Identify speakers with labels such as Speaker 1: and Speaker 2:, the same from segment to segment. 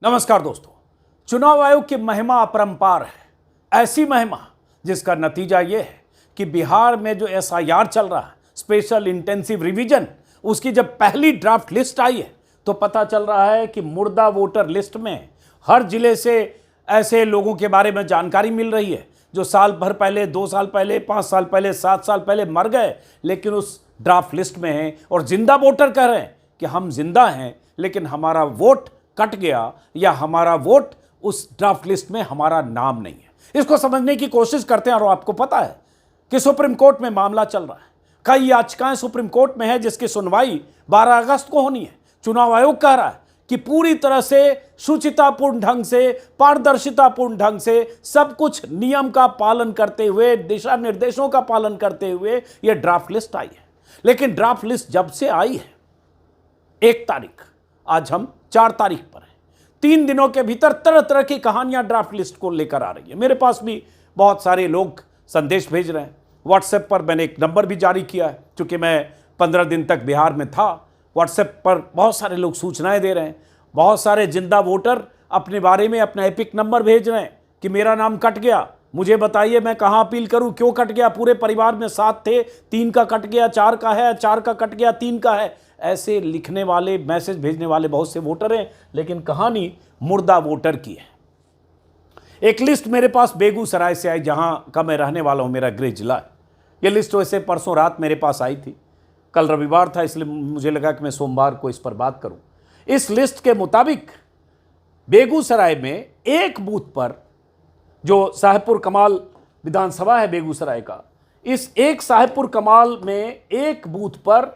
Speaker 1: नमस्कार दोस्तों, चुनाव आयोग की महिमा अपरंपार है। ऐसी महिमा जिसका नतीजा यह है कि बिहार में जो एसआईआर चल रहा है, स्पेशल इंटेंसिव रिवीजन, उसकी जब पहली ड्राफ्ट लिस्ट आई है तो पता चल रहा है कि मुर्दा वोटर लिस्ट में हर जिले से ऐसे लोगों के बारे में जानकारी मिल रही है जो साल भर पहले, 2 साल पहले, 5 साल पहले, 7 साल पहले मर गए, लेकिन उस ड्राफ्ट लिस्ट में हैं और जिंदा वोटर कह रहे हैं कि हम जिंदा हैं लेकिन हमारा वोट कट गया या हमारा वोट उस ड्राफ्ट लिस्ट में हमारा नाम नहीं है। इसको समझने की कोशिश करते हैं और आपको पता है कि सुप्रीम कोर्ट में मामला चल रहा है। कई याचिकाएं सुप्रीम कोर्ट में है जिसकी सुनवाई 12 अगस्त को होनी है। चुनाव आयोग कह रहा है कि पूरी तरह से शुचितापूर्ण ढंग से, पारदर्शितापूर्ण ढंग से, सब कुछ नियम का पालन करते हुए, दिशा निर्देशों का पालन करते हुए यह ड्राफ्ट लिस्ट आई है। लेकिन ड्राफ्ट लिस्ट जब से आई है 1 तारीख, आज हम 4 तारीख पर हैं, 3 दिनों के भीतर तरह तरह की कहानियां ड्राफ्ट लिस्ट को लेकर आ रही है। मेरे पास भी बहुत सारे लोग संदेश भेज रहे हैं। व्हाट्सएप पर मैंने एक नंबर भी जारी किया है, क्योंकि मैं 15 दिन तक बिहार में था। व्हाट्सएप पर बहुत सारे लोग सूचनाएं दे रहे हैं। बहुत सारे जिंदा वोटर अपने बारे में अपना एपिक नंबर भेज रहे हैं कि मेरा नाम कट गया, मुझे बताइए मैं कहाँ अपील करूँ, क्यों कट गया, पूरे परिवार में 7 थे, 3 का कट गया, 4 का है, 4 का कट गया, 3 का है। ऐसे लिखने वाले, मैसेज भेजने वाले बहुत से वोटर हैं, लेकिन कहानी मुर्दा वोटर की है। एक लिस्ट मेरे पास बेगूसराय से आई, जहां का मैं रहने वाला हूं, मेरा गृह जिला है। यह लिस्ट वैसे परसों रात मेरे पास आई थी। कल रविवार था, इसलिए मुझे लगा कि मैं सोमवार को इस पर बात करूं। इस लिस्ट के मुताबिक बेगूसराय में एक बूथ पर, जो साहेबपुर कमाल विधानसभा है बेगूसराय का, इस एक साहेबपुर कमाल में एक बूथ पर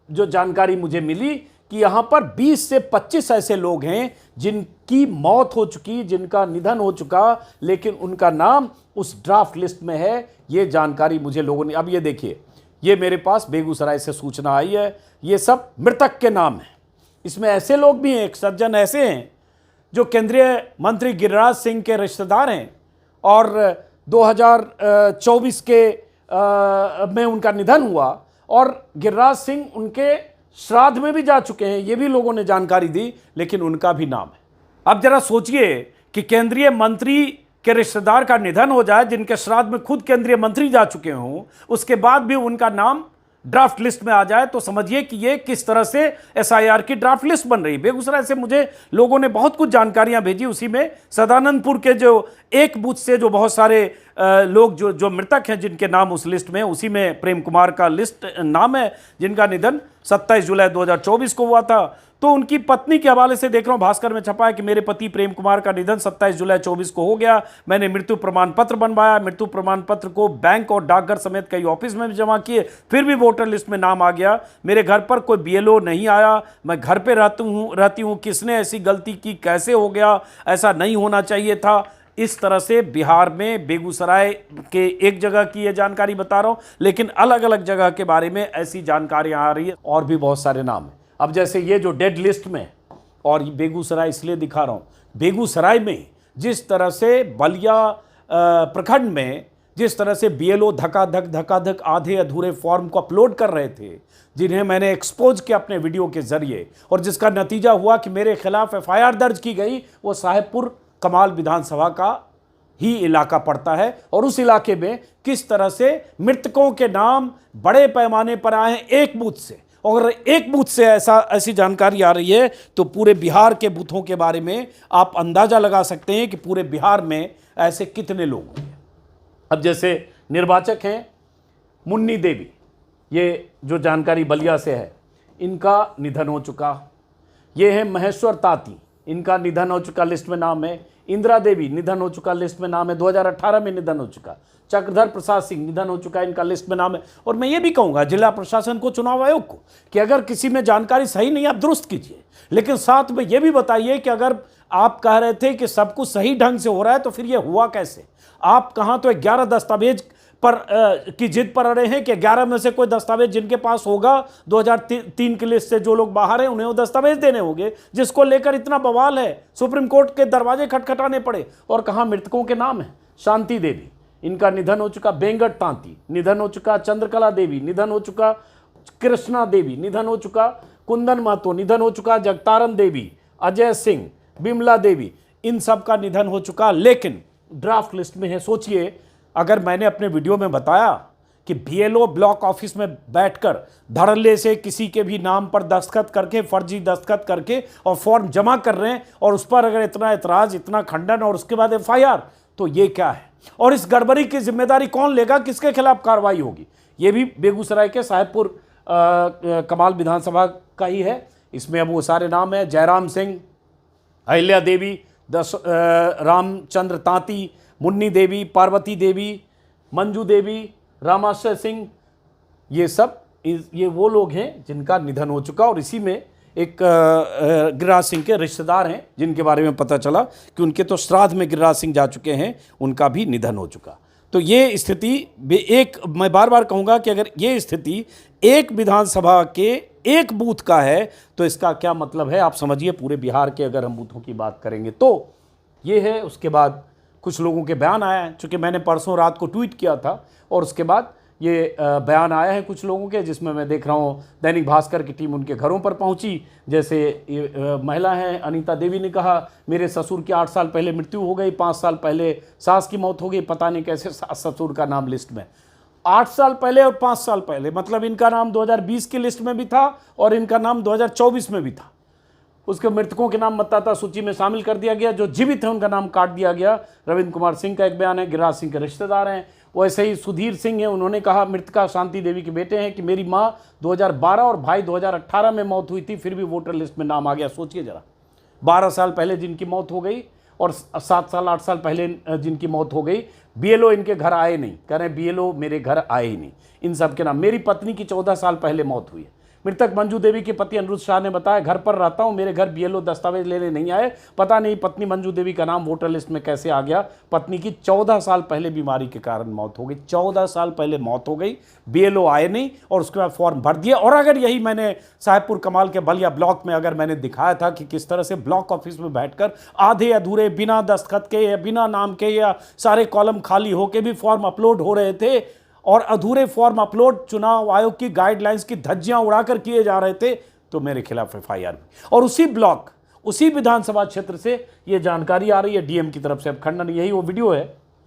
Speaker 1: जो जानकारी मुझे मिली कि यहां पर 20 से 25 ऐसे लोग हैं जिनकी मौत हो चुकी, जिनका निधन हो चुका, लेकिन उनका नाम उस ड्राफ्ट लिस्ट में है। ये जानकारी मुझे लोगों ने, अब ये देखिए, ये मेरे पास बेगूसराय से सूचना आई है। ये सब मृतक के नाम हैं। इसमें ऐसे लोग भी हैं, एक सज्जन ऐसे हैं जो केंद्रीय मंत्री गिरिराज सिंह के रिश्तेदार हैं और 2024 के में उनका निधन हुआ और गिरिराज सिंह उनके श्राद्ध में भी जा चुके हैं। ये भी लोगों ने जानकारी दी, लेकिन उनका भी नाम है। अब जरा सोचिए कि केंद्रीय मंत्री के रिश्तेदार का निधन हो जाए, जिनके श्राद्ध में खुद केंद्रीय मंत्री जा चुके हों, उसके बाद भी उनका नाम ड्राफ्ट लिस्ट में आ जाए, तो समझिए कि ये किस तरह से एसआईआर की ड्राफ्ट लिस्ट बन रही है। बेगूसराय से मुझे लोगों ने बहुत कुछ जानकारियां भेजी। उसी में सदानंदपुर के जो एक बूथ से जो बहुत सारे लोग जो मृतक हैं, जिनके नाम उस लिस्ट में, उसी में प्रेम कुमार का लिस्ट नाम है, जिनका निधन 27 जुलाई 2024 को हुआ था। तो उनकी पत्नी के हवाले से देख रहा हूं, भास्कर में छपा है कि मेरे पति प्रेम कुमार का निधन 27 जुलाई 24 को हो गया। मैंने मृत्यु प्रमाण पत्र बनवाया। मृत्यु प्रमाण पत्र को बैंक और डाकघर समेत कई ऑफिस में भी जमा किए, फिर भी वोटर लिस्ट में नाम आ गया। मेरे घर पर कोई बीएलओ नहीं आया। मैं घर पे रहती हूँ। किसने ऐसी गलती की, कैसे हो गया, ऐसा नहीं होना चाहिए था। इस तरह से बिहार में बेगूसराय के एक जगह की यह जानकारी बता रहा हूं, लेकिन अलग अलग जगह के बारे में ऐसी जानकारियां आ रही है। और भी बहुत सारे नाम हैं। अब जैसे ये जो डेड लिस्ट में, और बेगूसराय इसलिए दिखा रहा हूं, बेगूसराय में जिस तरह से बलिया प्रखंड में जिस तरह से बीएलओ धकाधक आधे अधूरे फॉर्म को अपलोड कर रहे थे, जिन्हें मैंने एक्सपोज किया अपने वीडियो के जरिए, और जिसका नतीजा हुआ कि मेरे खिलाफ एफआईआर दर्ज की गई, वो साहेबपुर कमाल विधानसभा का ही इलाका पड़ता है। और उस इलाके में किस तरह से मृतकों के नाम बड़े पैमाने पर आए हैं एक बूथ से। और एक बूथ से ऐसी जानकारी आ रही है तो पूरे बिहार के बूथों के बारे में आप अंदाजा लगा सकते हैं कि पूरे बिहार में ऐसे कितने लोग होंगे। अब जैसे निर्वाचक हैं मुन्नी देवी, ये जो जानकारी बलिया से है, इनका निधन हो चुका। ये है महेश्वर ताती, इनका निधन हो चुका, लिस्ट में नाम है। इंदिरा देवी, निधन हो चुका, लिस्ट में नाम है, 2018 में निधन हो चुका। चक्रधर प्रसाद सिंह, निधन हो चुका, इनका लिस्ट में नाम है। और मैं ये भी कहूँगा जिला प्रशासन को, चुनाव आयोग को, कि अगर किसी में जानकारी सही नहीं, आप दुरुस्त कीजिए, लेकिन साथ में ये भी बताइए कि अगर आप कह रहे थे कि सब कुछ सही ढंग से हो रहा है तो फिर ये हुआ कैसे। आप कहाँ तो 11 दस्तावेज पर की जिद पर अड़े हैं कि 11 में से कोई दस्तावेज जिनके पास होगा, 2003 की लिस्ट से जो लोग बाहर हैं उन्हें वो दस्तावेज देने होंगे, जिसको लेकर इतना बवाल है, सुप्रीम कोर्ट के दरवाजे खटखटाने पड़े। और कहाँ मृतकों के नाम है, शांति देवी, इनका निधन हो चुका। बेंगट तांती, निधन हो चुका। चंद्रकला देवी, निधन हो चुका। कृष्णा देवी, निधन हो चुका। कुंदन महतो, निधन हो चुका। जगतारण देवी, अजय सिंह, बिमला देवी, इन सब का निधन हो चुका, लेकिन ड्राफ्ट लिस्ट में है। सोचिए, अगर मैंने अपने वीडियो में बताया कि बीएलओ ब्लॉक ऑफिस में बैठकर धड़ल्ले से किसी के भी नाम पर दस्तखत करके, फर्जी दस्तखत करके और फॉर्म जमा कर रहे हैं, और उस पर अगर इतना एतराज, इतना खंडन और उसके बाद एफआईआर, तो ये क्या है? और इस गड़बड़ी की जिम्मेदारी कौन लेगा? किसके खिलाफ कार्रवाई होगी? ये भी बेगूसराय के साहेबपुर कमाल विधानसभा का ही है। इसमें अब वो सारे नाम है: जयराम सिंह, अहिल्या देवी, रामचंद्र तांती, मुन्नी देवी, पार्वती देवी, मंजू देवी, रामाश्रय सिंह, ये सब ये वो लोग हैं जिनका निधन हो चुका। और इसी में एक गिरिराज सिंह के रिश्तेदार हैं जिनके बारे में पता चला कि उनके तो श्राद्ध में गिरिराज सिंह जा चुके हैं, उनका भी निधन हो चुका। तो ये स्थिति मैं बार बार कहूँगा कि अगर ये स्थिति एक विधानसभा के एक बूथ का है तो इसका क्या मतलब है, आप समझिए। पूरे बिहार के अगर हम बूथों की बात करेंगे तो ये है। उसके बाद कुछ लोगों के बयान आया है, चूँकि मैंने परसों रात को ट्वीट किया था, और उसके बाद ये बयान आया है कुछ लोगों के, जिसमें मैं देख रहा हूँ दैनिक भास्कर की टीम उनके घरों पर पहुंची। जैसे महिला हैं अनीता देवी ने कहा, मेरे ससुर की 8 साल पहले मृत्यु हो गई, 5 साल पहले सास की मौत हो गई, पता नहीं कैसे सास ससुर का नाम लिस्ट में। 8 साल पहले और 5 साल पहले, मतलब इनका नाम 2020 की लिस्ट में भी था और इनका नाम 2024 में भी था। उसके मृतकों के नाम मतदाता सूची में शामिल कर दिया गया। जो जीवित हैं उनका नाम काट दिया गया। रविंद्र कुमार सिंह का एक बयान है, गिरिराज सिंह के रिश्तेदार हैं। वैसे ही सुधीर सिंह हैं, उन्होंने कहा मृतका शांति देवी के बेटे हैं कि मेरी माँ 2012 और भाई 2018 में मौत हुई थी, फिर भी वोटर लिस्ट में नाम आ गया। सोचिए जरा, 12 साल पहले जिनकी मौत हो गई और 7 साल 8 साल पहले जिनकी मौत हो गई, बीएलओ इनके घर आए नहीं, कह रहे हैं बीएलओ मेरे घर आए ही नहीं। इन सब के नाम, मेरी पत्नी की 14 साल पहले मौत हुई है। मृतक मंजू देवी के पति अनिरुद्ध शाह ने बताया, घर पर रहता हूं, मेरे घर बीएलओ दस्तावेज लेने नहीं आए, पता नहीं पत्नी मंजू देवी का नाम वोटर लिस्ट में कैसे आ गया। पत्नी की 14 साल पहले बीमारी के कारण मौत हो गई, 14 साल पहले मौत हो गई, बीएलओ आए नहीं और उसके बाद फॉर्म भर दिया। और अगर यही मैंने साहेबपुर कमाल के बलिया ब्लॉक में अगर मैंने दिखाया था कि किस तरह से ब्लॉक ऑफिस में बैठकर आधे अधूरे, बिना दस्तखत के या बिना नाम के या सारे कॉलम खाली होके भी फॉर्म अपलोड हो रहे थे, और अधूरे फॉर्म अपलोड चुनाव आयोग की गाइडलाइंस की धज्जियां उड़ाकर किए जा रहे थे, तो मेरे खिलाफ एफआईआर हुई। और उसी ब्लॉक, उसी विधानसभा क्षेत्र से ये जानकारी आ रही है डीएम की तरफ से। अब खंडन, यही वो वीडियो है।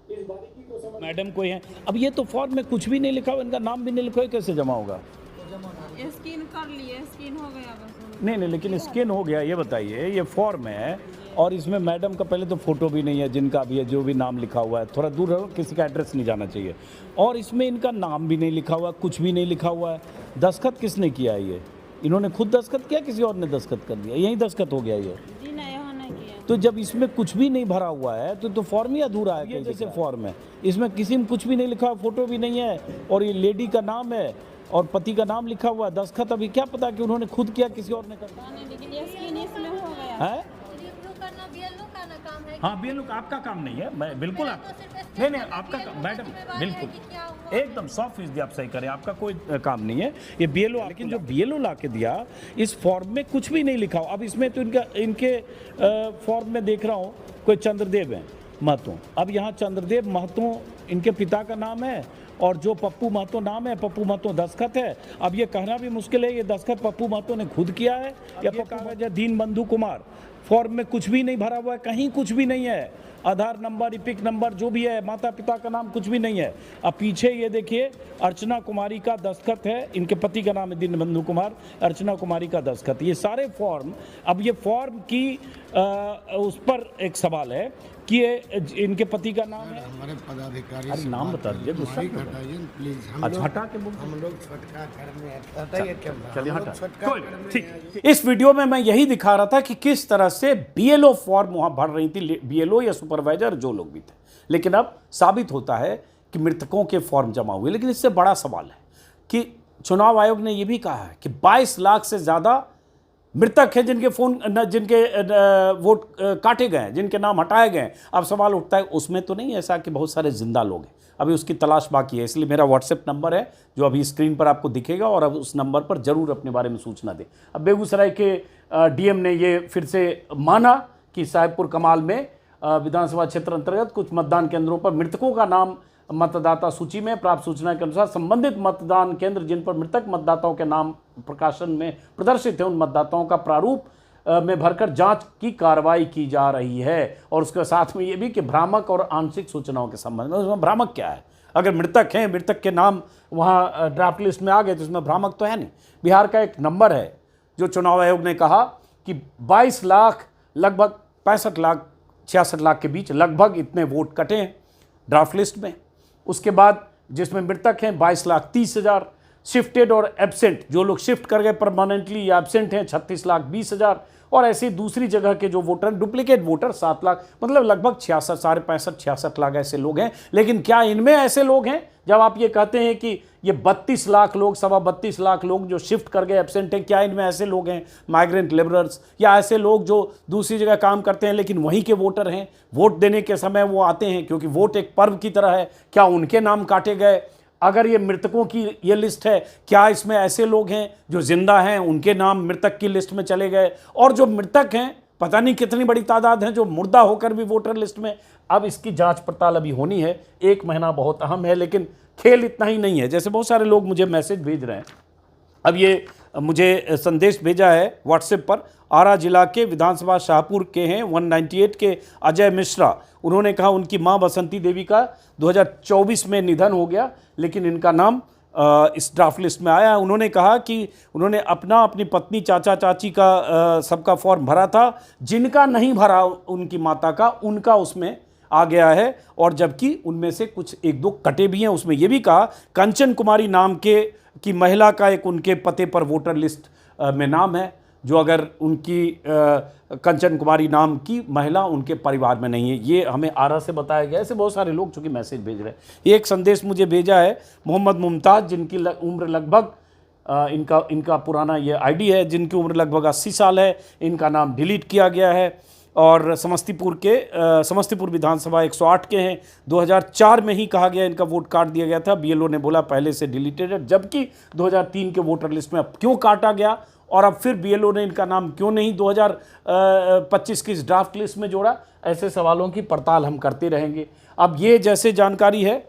Speaker 1: इस बारीकी को मैडम कोई है, अब ये तो फॉर्म में कुछ भी नहीं लिखा हुआ, इनका नाम भी नहीं लिखा हुआ, कैसे जमा होगा?
Speaker 2: स्कैन कर लिए, स्कैन हो गया बस।
Speaker 1: नहीं, लेकिन स्कैन हो गया। ये बताइए, ये फॉर्म है और इसमें मैडम का पहले तो फोटो भी नहीं है, जिनका भी है, जो भी नाम लिखा हुआ है, थोड़ा दूर रहो, किसी का एड्रेस नहीं जाना चाहिए। और इसमें इनका नाम भी नहीं लिखा हुआ, कुछ भी नहीं लिखा हुआ है। दस्तखत किसने किया है? ये इन्होंने खुद दस्तखत किया, किसी और ने दस्तखत कर दिया? यही दस्तखत हो गया ये?
Speaker 2: जी नहीं, यहाँ नहीं किया।
Speaker 1: तो जब इसमें कुछ भी नहीं भरा हुआ है तो फॉर्म ही अधूरा है। ये जैसे फॉर्म है, इसमें किसी में कुछ भी नहीं लिखा, फोटो भी नहीं है, और ये लेडी का नाम है और पति का नाम लिखा हुआ है। दस्तखत अभी क्या पता कि उन्होंने खुद किया, किसी और ने कर दिया।
Speaker 2: लेकिन ये स्कैन इसमें हो गया
Speaker 1: है। हाँ, बीएलओ का आपका काम नहीं है, मैं बिल्कुल आप नहीं, आपका मैडम बिल्कुल एकदम 100% आप सही करें, आपका कोई काम नहीं है ये बीएलओ। लेकिन जो बीएलओ ला के दिया, इस फॉर्म में कुछ भी नहीं लिखा हो। अब इसमें तो इनके फॉर्म में देख रहा हूँ कोई चंद्रदेव है महतो। अब यहाँ चंद्रदेव महतो इनके पिता का नाम है, और जो पप्पू महतो नाम है, पप्पू महतो दस्तखत है। अब ये कहना भी मुश्किल है ये दस्तखत पप्पू महतो ने खुद किया है या कागज है दीन बंधु कुमार। फॉर्म में कुछ भी नहीं भरा हुआ है, कहीं कुछ भी नहीं है। आधार नंबर, इपिक नंबर जो भी है, माता पिता का नाम कुछ भी नहीं है। अब पीछे ये देखिए, अर्चना कुमारी का दस्तखत है, इनके पति का नाम है दीन बंधु कुमार, अर्चना कुमारी का दस्तखत। ये सारे फॉर्म, अब ये फॉर्म की उस पर एक सवाल है कि ये इनके पति का नाम है।
Speaker 3: हमारे पदाधिकारी,
Speaker 1: अरे नाम बता दीजिए, गुस्सा
Speaker 3: माइक हटाइए प्लीज।
Speaker 1: अच्छा, हटा के
Speaker 3: हम लोग छोटका घर में हटाइए कैमरा।
Speaker 1: चलिए हटा,
Speaker 3: छोटका
Speaker 1: ठीक। इस वीडियो में मैं यही दिखा रहा था कि किस तरह से बीएलओ फॉर्म वहां भर रही थी, बीएलओ या सुपरवाइजर जो लोग भी थे। लेकिन अब साबित होता है कि मृतकों के फॉर्म जमा हुए। लेकिन इससे बड़ा सवाल है कि चुनाव आयोग ने यह भी कहा है कि 22 लाख से ज्यादा मृतक हैं जिनके वोट काटे गए हैं, जिनके नाम हटाए गए हैं। अब सवाल उठता है, उसमें तो नहीं ऐसा कि बहुत सारे जिंदा लोग हैं? अभी उसकी तलाश बाकी है। इसलिए मेरा व्हाट्सएप नंबर है जो अभी स्क्रीन पर आपको दिखेगा, और अब उस नंबर पर जरूर अपने बारे में सूचना दें। अब बेगूसराय के डीएम ने ये फिर से माना कि साहेबपुर कमाल में विधानसभा क्षेत्र अंतर्गत कुछ मतदान केंद्रों पर मृतकों का नाम मतदाता सूची में प्राप्त सूचना के अनुसार संबंधित मतदान केंद्र जिन पर मृतक मतदाताओं के नाम प्रकाशन में प्रदर्शित है, उन मतदाताओं का प्रारूप में भरकर जांच की कार्रवाई की जा रही है। और उसके साथ में ये भी कि भ्रामक और आंशिक सूचनाओं के संबंध में, उसमें भ्रामक क्या है? अगर मृतक हैं, मृतक के नाम वहाँ ड्राफ्ट लिस्ट में आ गए तो इसमें भ्रामक तो है नहीं। बिहार का एक नंबर है जो चुनाव आयोग ने कहा कि 22 लाख लगभग 65 लाख 66 लाख के बीच लगभग इतने वोट कटे हैं ड्राफ्ट लिस्ट में। उसके बाद जिसमें मृतक हैं 22,30,000, शिफ्टेड और एब्सेंट जो लोग शिफ्ट कर गए परमानेंटली या एब्सेंट हैं 36,20,000, और ऐसी दूसरी जगह के जो वोटर डुप्लीकेट वोटर 7 लाख, मतलब लगभग 66 साढ़े 65-66 लाख ऐसे लोग हैं। लेकिन क्या इनमें ऐसे लोग हैं, जब आप ये कहते हैं कि ये 32 लाख लोग, 32.25 लाख लोग जो शिफ्ट कर गए एब्सेंट हैं, क्या इनमें ऐसे लोग हैं माइग्रेंट लेबरर्स या ऐसे लोग जो दूसरी जगह काम करते हैं लेकिन वहीं के वोटर हैं, वोट देने के समय वो आते हैं क्योंकि वोट एक पर्व की तरह है, क्या उनके नाम काटे गए? अगर ये मृतकों की ये लिस्ट है, क्या इसमें ऐसे लोग हैं जो जिंदा हैं उनके नाम मृतक की लिस्ट में चले गए? और जो मृतक हैं पता नहीं कितनी बड़ी तादाद है जो मुर्दा होकर भी वोटर लिस्ट में। अब इसकी जांच पड़ताल अभी होनी है, 1 महीना बहुत अहम है। लेकिन खेल इतना ही नहीं है, जैसे बहुत सारे लोग मुझे मैसेज भेज रहे हैं। अब ये मुझे संदेश भेजा है व्हाट्सएप पर, आरा जिला के विधानसभा शाहपुर के हैं 198 के अजय मिश्रा। उन्होंने कहा उनकी मां बसंती देवी का 2024 में निधन हो गया, लेकिन इनका नाम इस ड्राफ्ट लिस्ट में आया है। उन्होंने कहा कि उन्होंने अपनी पत्नी, चाचा चाची का सबका फॉर्म भरा था, जिनका नहीं भरा उनकी माता का, उनका उसमें आ गया है। और जबकि उनमें से कुछ 1-2 कटे भी हैं। उसमें यह भी कहा कंचन कुमारी नाम की महिला का एक उनके पते पर वोटर लिस्ट में नाम है, जो अगर उनकी कंचन कुमारी नाम की महिला उनके परिवार में नहीं है। ये हमें आरा से बताया गया। ऐसे बहुत सारे लोग चूँकि मैसेज भेज रहे हैं। एक संदेश मुझे भेजा है मोहम्मद मुमताज़, जिनकी उम्र लगभग इनका पुराना ये आईडी है, जिनकी उम्र लगभग 80 साल है। इनका नाम डिलीट किया गया है और समस्तीपुर विधानसभा 108 के हैं। 2004 में ही कहा गया इनका वोट काट दिया गया था। बीएलओ ने बोला पहले से डिलीटेड है, जबकि 2003 के वोटर लिस्ट में अब क्यों काटा गया और अब फिर बीएलओ ने इनका नाम क्यों नहीं 2025 की इस ड्राफ्ट लिस्ट में जोड़ा? ऐसे सवालों की पड़ताल हम करते रहेंगे। अब ये जैसे जानकारी है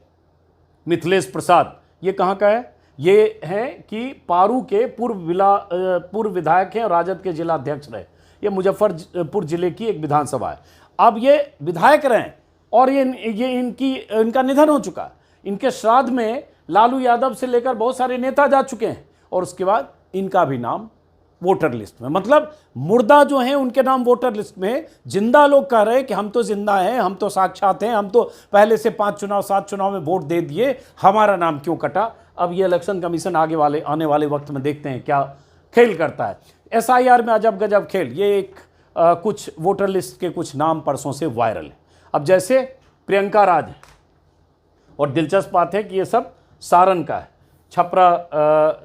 Speaker 1: मिथिलेश प्रसाद, ये कहाँ का है? ये है कि पारू के पूर्व विधायक हैं और राजद के जिला अध्यक्ष रहे। ये मुजफ्फरपुर जिले की एक विधानसभा है। अब ये विधायक रहे और ये इनका निधन हो चुका। इनके श्राद्ध में लालू यादव से लेकर बहुत सारे नेता जा चुके हैं और उसके बाद इनका भी नाम वोटर लिस्ट में, मतलब मुर्दा जो हैं उनके नाम वोटर लिस्ट में। जिंदा लोग कह रहे हैं कि हम तो जिंदा हैं, हम तो साक्षात हैं, हम तो पहले से 5 चुनाव 7 चुनाव में वोट दे दिए, हमारा नाम क्यों कटा? अब ये इलेक्शन कमीशन आने वाले वक्त में देखते हैं क्या खेल करता है। एसआईआर में अजब गजब खेल। ये कुछ वोटर लिस्ट के कुछ नाम परसों से वायरल है। अब जैसे प्रियंका राज है, और दिलचस्प बात है कि ये सब सारण का है,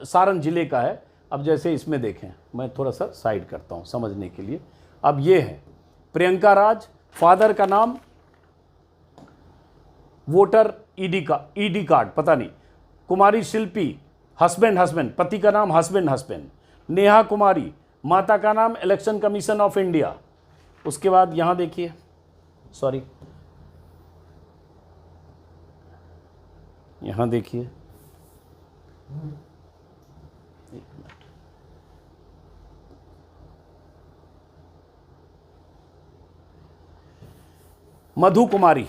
Speaker 1: सारण जिले का है। अब जैसे इसमें देखें, मैं थोड़ा सा साइड करता हूँ समझने के लिए। अब ये है प्रियंका राज, फादर का नाम वोटर ईडी कार्ड पता नहीं। कुमारी शिल्पी हस्बैंड, पति का नाम हस्बैंड। नेहा कुमारी, माता का नाम इलेक्शन कमीशन ऑफ इंडिया। उसके बाद यहाँ देखिए, सॉरी यहाँ देखिए, मधु कुमारी,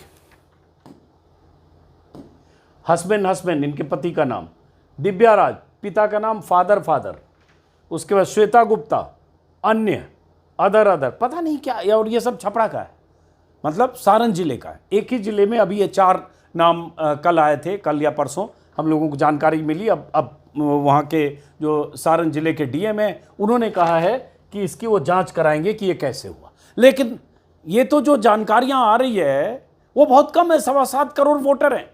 Speaker 1: हस्बैंड इनके पति का नाम। दिव्या राज, पिता का नाम फादर। उसके बाद श्वेता गुप्ता, अन्य, अदर पता नहीं क्या, और ये सब छपरा का है, मतलब सारण जिले का है। एक ही जिले में अभी ये 4 नाम कल आए थे, कल या परसों हम लोगों को जानकारी मिली। अब वहाँ के जो सारण जिले के डीएम हैं उन्होंने कहा है कि इसकी वो जांच कराएंगे कि ये कैसे हुआ। लेकिन ये तो जो जानकारियाँ आ रही है वो बहुत कम है, 7.25 करोड़ वोटर हैं,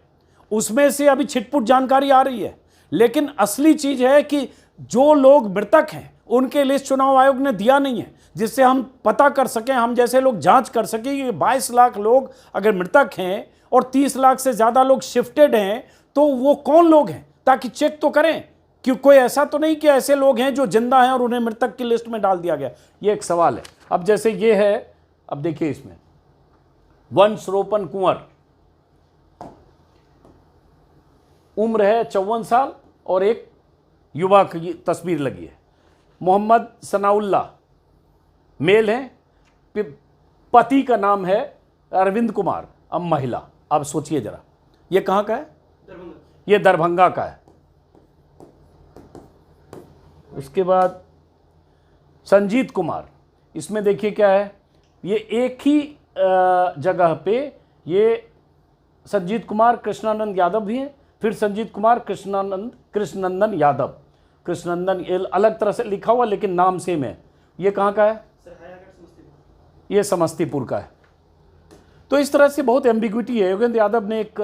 Speaker 1: उसमें से अभी छिटपुट जानकारी आ रही है। लेकिन असली चीज़ है कि जो लोग मृतक हैं उनके लिस्ट चुनाव आयोग ने दिया नहीं है, जिससे हम पता कर सकें, हम जैसे लोग जांच कर सकें कि 22 लाख लोग अगर मृतक हैं और 30 लाख से ज़्यादा लोग शिफ्टेड हैं तो वो कौन लोग हैं, ताकि चेक तो करें कि कोई ऐसा तो नहीं कि ऐसे लोग हैं जो जिंदा हैं और उन्हें मृतक की लिस्ट में डाल दिया गया। ये एक सवाल है। अब जैसे ये है, अब देखिए इसमें वंशरोपण कुंवर, उम्र है 54 साल और एक युवा की तस्वीर लगी है। मोहम्मद सनाउल्ला, मेल हैं, पति का नाम है अरविंद कुमार, अब महिला। अब सोचिए जरा, ये कहाँ का है? ये दरभंगा का है। उसके बाद संजीत कुमार, इसमें देखिए क्या है, ये एक ही जगह पे ये संजीत कुमार कृष्णानंद यादव भी हैं, फिर संजीत कुमार कृष्णनंदन यादव, कृष्णनंदन ये अलग तरह से लिखा हुआ लेकिन नाम सेम है। ये कहाँ का है? ये समस्तीपुर का है। तो इस तरह से बहुत एम्बिग्विटी है। योगेंद्र यादव ने एक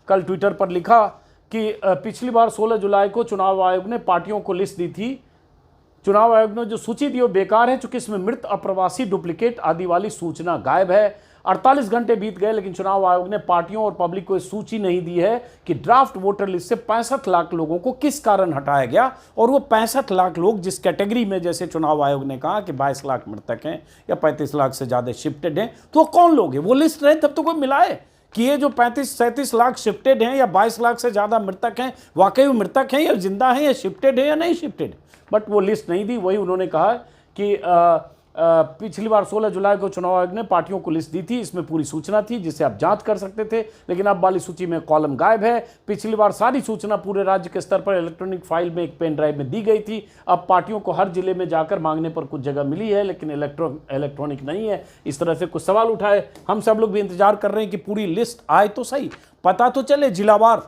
Speaker 1: कल ट्विटर पर लिखा कि पिछली बार 16 जुलाई को चुनाव आयोग ने पार्टियों को लिस्ट दी थी। चुनाव आयोग ने जो सूची दी वो बेकार है, चूंकि इसमें मृत, अप्रवासी, डुप्लीकेट आदि वाली सूचना गायब है। 48 घंटे बीत गए लेकिन चुनाव आयोग ने पार्टियों और पब्लिक को सूची नहीं दी है कि ड्राफ्ट वोटर लिस्ट से 65 लाख लोगों को किस कारण हटाया गया, और वो 65 लाख लोग जिस कैटेगरी में, जैसे चुनाव आयोग ने कहा कि 22 लाख मृतक हैं या 35 लाख से ज़्यादा शिफ्टेड हैं, तो कौन लोग हैं? वो लिस्ट रहे तब तो कोई मिलाए कि ये जो 35-37 लाख शिफ्टेड हैं या 22 लाख से ज़्यादा मृतक हैं, वाकई वो मृतक हैं या जिंदा हैं या शिफ्टेड है या नहीं शिफ्टेड। बट वो लिस्ट नहीं दी। वही उन्होंने कहा कि पिछली बार 16 जुलाई को चुनाव आयोग ने पार्टियों को लिस्ट दी थी, इसमें पूरी सूचना थी जिसे आप जांच कर सकते थे, लेकिन अब वाली सूची में कॉलम गायब है। पिछली बार सारी सूचना पूरे राज्य के स्तर पर इलेक्ट्रॉनिक फाइल में एक पेन ड्राइव में दी गई थी। अब पार्टियों को हर जिले में जाकर मांगने पर कुछ जगह मिली है लेकिन इलेक्ट्रॉनिक नहीं है। इस तरह से कुछ सवाल उठाए। हम सब लोग भी इंतजार कर रहे हैं कि पूरी लिस्ट आए तो सही, पता तो चले जिलावार,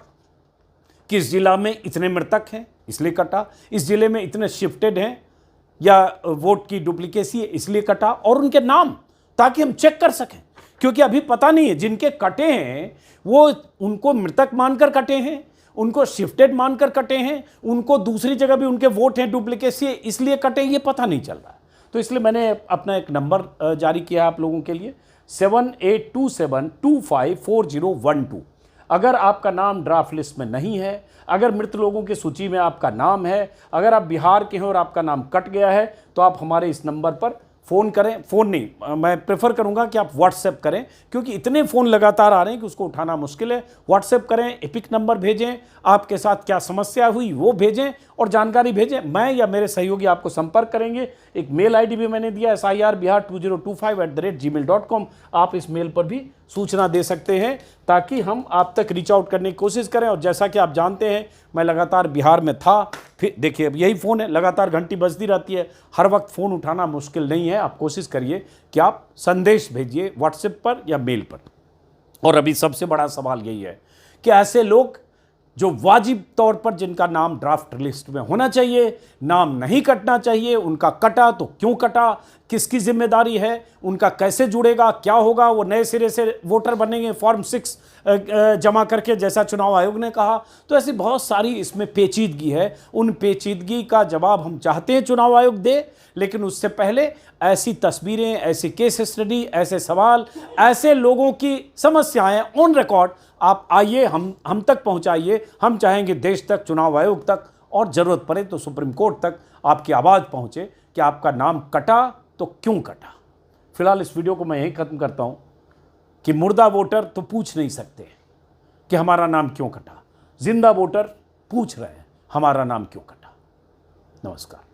Speaker 1: किस जिला में इतने मृतक हैं इसलिए कटा, इस जिले में इतने शिफ्टेड हैं या वोट की डुप्लीकेसी है इसलिए कटा, और उनके नाम, ताकि हम चेक कर सकें। क्योंकि अभी पता नहीं है, जिनके कटे हैं वो उनको मृतक मानकर कटे हैं, उनको शिफ्टेड मानकर कटे हैं, उनको दूसरी जगह भी उनके वोट हैं डुप्लीकेसी है इसलिए कटे, ये पता नहीं चल रहा है। तो इसलिए मैंने अपना एक नंबर जारी किया आप लोगों के लिए, 7827254012। अगर आपका नाम ड्राफ्ट लिस्ट में नहीं है, अगर मृत लोगों की सूची में आपका नाम है, अगर आप बिहार के हैं और आपका नाम कट गया है, तो आप हमारे इस नंबर पर फ़ोन करें। फ़ोन नहीं, मैं प्रेफर करूंगा कि आप व्हाट्सएप करें, क्योंकि इतने फ़ोन लगातार आ रहे हैं कि उसको उठाना मुश्किल है। व्हाट्सएप करें, एपिक नंबर भेजें, आपके साथ क्या समस्या हुई वो भेजें और जानकारी भेजें। मैं या मेरे सहयोगी आपको संपर्क करेंगे। एक मेल आईडी भी मैंने दिया, sir2025@gmail.com। आप इस मेल पर भी सूचना दे सकते हैं ताकि हम आप तक रीच आउट करने की कोशिश करें। और जैसा कि आप जानते हैं, मैं लगातार बिहार में था, फिर देखिए अब यही फ़ोन है, लगातार घंटी बजती रहती है, हर वक्त फ़ोन उठाना मुश्किल नहीं है। आप कोशिश करिए कि आप संदेश भेजिए व्हाट्सएप पर या मेल पर। और अभी सबसे बड़ा सवाल यही है कि ऐसे लोग जो वाजिब तौर पर जिनका नाम ड्राफ्ट लिस्ट में होना चाहिए, नाम नहीं कटना चाहिए, उनका कटा तो क्यों कटा, किसकी जिम्मेदारी है, उनका कैसे जुड़ेगा, क्या होगा, वो नए सिरे से वोटर बनेंगे फॉर्म 6 जमा करके जैसा चुनाव आयोग ने कहा। तो ऐसी बहुत सारी इसमें पेचीदगी है। उन पेचीदगी का जवाब हम चाहते हैं चुनाव आयोग दे, लेकिन उससे पहले ऐसी तस्वीरें, ऐसी केस स्टडी, ऐसे सवाल, ऐसे लोगों की समस्याएं ऑन रिकॉर्ड आप आइए, हम तक पहुंचाइए। हम चाहेंगे देश तक, चुनाव आयोग तक, और ज़रूरत पड़े तो सुप्रीम कोर्ट तक आपकी आवाज़ पहुंचे कि आपका नाम कटा तो क्यों कटा। फिलहाल इस वीडियो को मैं यहीं ख़त्म करता हूं कि मुर्दा वोटर तो पूछ नहीं सकते कि हमारा नाम क्यों कटा, जिंदा वोटर पूछ रहे हैं हमारा नाम क्यों कटा। नमस्कार।